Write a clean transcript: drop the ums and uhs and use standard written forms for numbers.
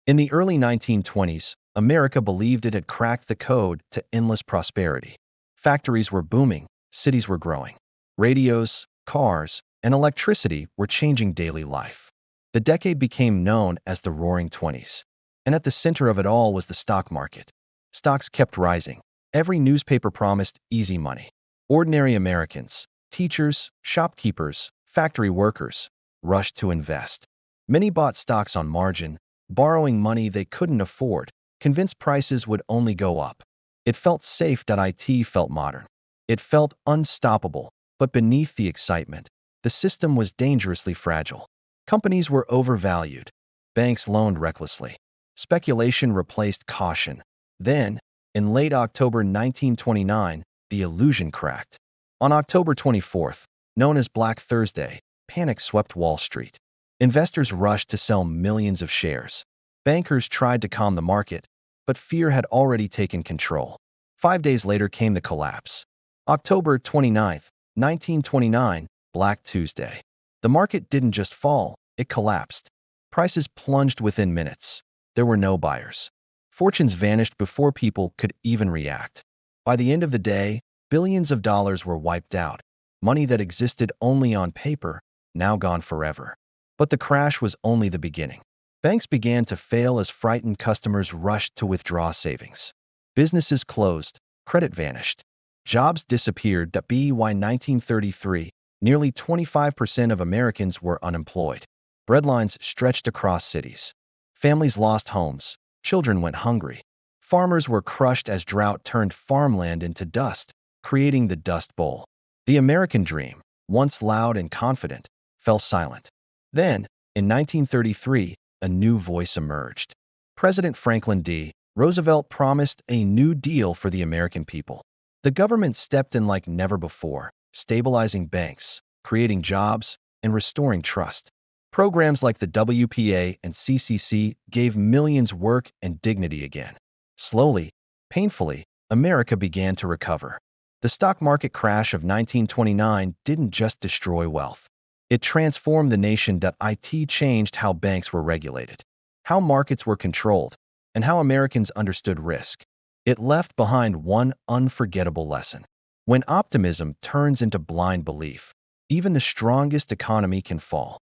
In the early 1920s, America believed it had cracked the code to endless prosperity. Factories were booming, cities were growing. Radios, cars, and electricity were changing daily life. The decade became known as the Roaring Twenties. And at the center of it all was the stock market. Stocks kept rising. Every newspaper promised easy money. Ordinary Americans, teachers, shopkeepers, factory workers, rushed to invest. Many bought stocks on margin, borrowing money they couldn't afford, convinced prices would only go up. It felt safe. It felt modern. It felt unstoppable, but beneath the excitement, the system was dangerously fragile. Companies were overvalued. Banks loaned recklessly. Speculation replaced caution. Then, in late October 1929, the illusion cracked. On October 24th, known as Black Thursday, panic swept Wall Street. Investors rushed to sell millions of shares. Bankers tried to calm the market, but fear had already taken control. 5 days later came the collapse. October 29th, 1929, Black Tuesday. The market didn't just fall, it collapsed. Prices plunged within minutes. There were no buyers. Fortunes vanished before people could even react. By the end of the day, billions of dollars were wiped out. Money that existed only on paper, now gone forever. But the crash was only the beginning. Banks began to fail as frightened customers rushed to withdraw savings. Businesses closed, credit vanished. Jobs disappeared. By 1933, nearly 25% of Americans were unemployed. Breadlines stretched across cities. Families lost homes. Children went hungry. Farmers were crushed as drought turned farmland into dust, creating the Dust Bowl. The American dream, once loud and confident, fell silent. Then, in 1933, a new voice emerged. President Franklin D. Roosevelt promised a New Deal for the American people. The government stepped in like never before, stabilizing banks, creating jobs, and restoring trust. Programs like the WPA and CCC gave millions work and dignity again. Slowly, painfully, America began to recover. The stock market crash of 1929 didn't just destroy wealth. It transformed the nation. It changed how banks were regulated, how markets were controlled, and how Americans understood risk. It left behind one unforgettable lesson. When optimism turns into blind belief, even the strongest economy can fall.